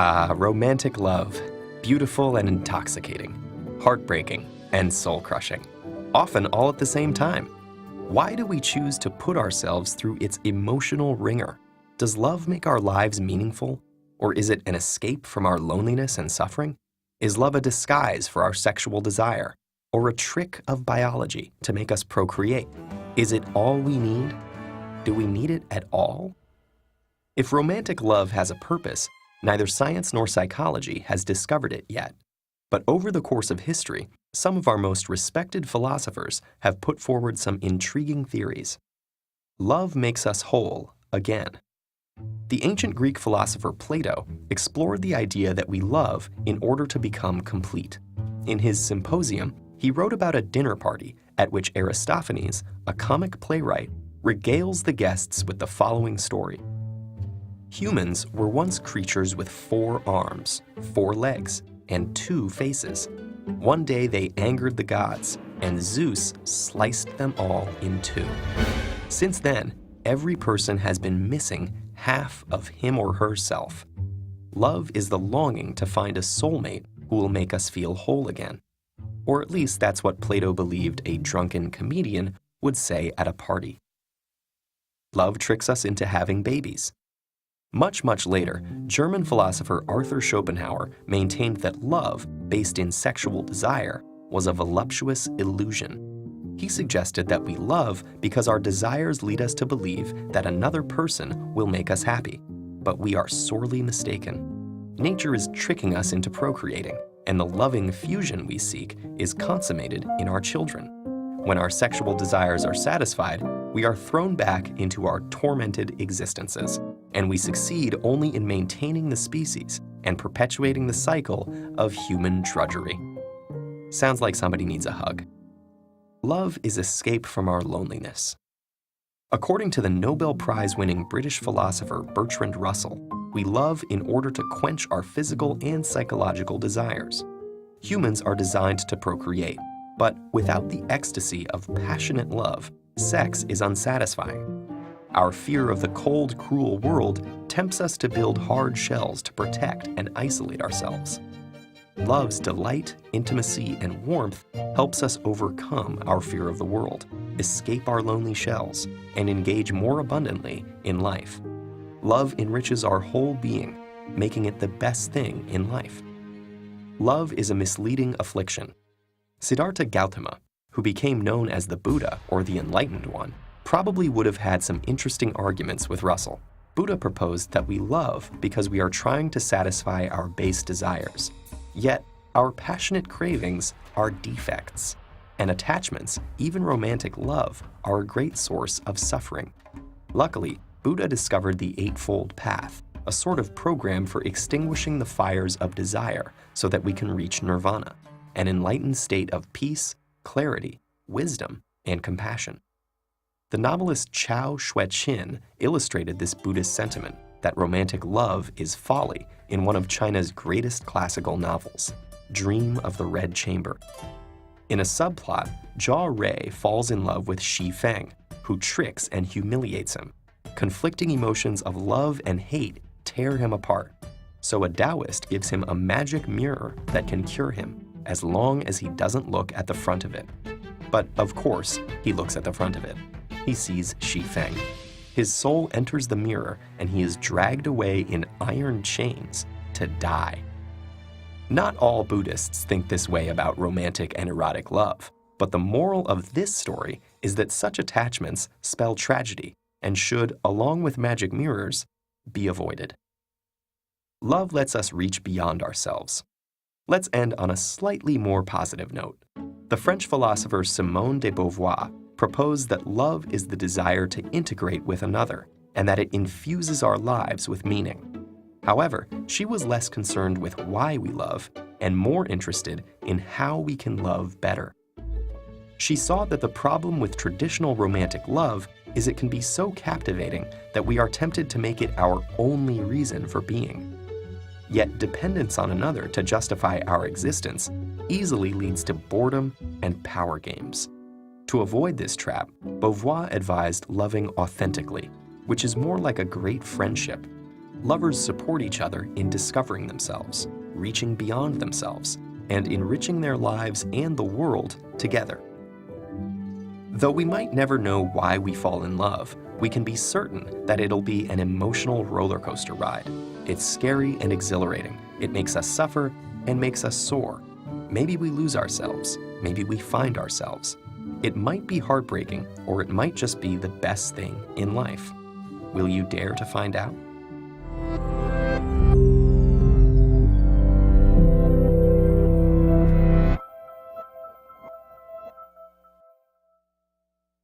Ah, romantic love. Beautiful and intoxicating. Heartbreaking and soul-crushing. Often all at the same time. Why do we choose to put ourselves through its emotional wringer? Does love make our lives meaningful? Or is it an escape from our loneliness and suffering? Is love a disguise for our sexual desire? Or a trick of biology to make us procreate? Is it all we need? Do we need it at all? If romantic love has a purpose, neither science nor psychology has discovered it yet. But over the course of history, some of our most respected philosophers have put forward some intriguing theories. Love makes us whole again. The ancient Greek philosopher Plato explored the idea that we love in order to become complete. In his Symposium, he wrote about a dinner party at which Aristophanes, a comic playwright, regales the guests with the following story. Humans were once creatures with 4 arms, 4 legs, and 2 faces. One day they angered the gods, and Zeus sliced them all in 2. Since then, every person has been missing half of him or herself. Love is the longing to find a soulmate who will make us feel whole again. Or at least that's what Plato believed a drunken comedian would say at a party. Love tricks us into having babies. Much later, German philosopher Arthur Schopenhauer maintained that love, based in sexual desire, was a voluptuous illusion. He suggested that we love because our desires lead us to believe that another person will make us happy. But we are sorely mistaken. Nature is tricking us into procreating, and the loving fusion we seek is consummated in our children. When our sexual desires are satisfied, we are thrown back into our tormented existences, and we succeed only in maintaining the species and perpetuating the cycle of human drudgery. Sounds like somebody needs a hug. Love is escape from our loneliness. According to the Nobel Prize-winning British philosopher Bertrand Russell, we love in order to quench our physical and psychological desires. Humans are designed to procreate, but without the ecstasy of passionate love, sex is unsatisfying. Our fear of the cold, cruel world tempts us to build hard shells to protect and isolate ourselves. Love's delight, intimacy, and warmth helps us overcome our fear of the world, escape our lonely shells, and engage more abundantly in life. Love enriches our whole being, making it the best thing in life. Love is a misleading affliction. Siddhartha Gautama, who became known as the Buddha or the Enlightened One, probably would have had some interesting arguments with Russell. Buddha proposed that we love because we are trying to satisfy our base desires. Yet, our passionate cravings are defects, and attachments, even romantic love, are a great source of suffering. Luckily, Buddha discovered the Eightfold Path, a sort of program for extinguishing the fires of desire so that we can reach nirvana, an enlightened state of peace, clarity, wisdom, and compassion. The novelist Chao Shui-chin illustrated this Buddhist sentiment that romantic love is folly in one of China's greatest classical novels, Dream of the Red Chamber. In a subplot, Jia Rui falls in love with Xi Feng, who tricks and humiliates him. Conflicting emotions of love and hate tear him apart, so a Taoist gives him a magic mirror that can cure him, as long as he doesn't look at the front of it. But of course, he looks at the front of it. He sees Xi Feng. His soul enters the mirror and he is dragged away in iron chains to die. Not all Buddhists think this way about romantic and erotic love, but the moral of this story is that such attachments spell tragedy and should, along with magic mirrors, be avoided. Love lets us reach beyond ourselves. Let's end on a slightly more positive note. The French philosopher Simone de Beauvoir proposed that love is the desire to integrate with another, and that it infuses our lives with meaning. However, she was less concerned with why we love and more interested in how we can love better. She saw that the problem with traditional romantic love is it can be so captivating that we are tempted to make it our only reason for being. Yet dependence on another to justify our existence easily leads to boredom and power games. To avoid this trap, Beauvoir advised loving authentically, which is more like a great friendship. Lovers support each other in discovering themselves, reaching beyond themselves, and enriching their lives and the world together. Though we might never know why we fall in love, we can be certain that it'll be an emotional roller coaster ride. It's scary and exhilarating. It makes us suffer and makes us soar. Maybe we lose ourselves. Maybe we find ourselves. It might be heartbreaking, or it might just be the best thing in life. Will you dare to find out?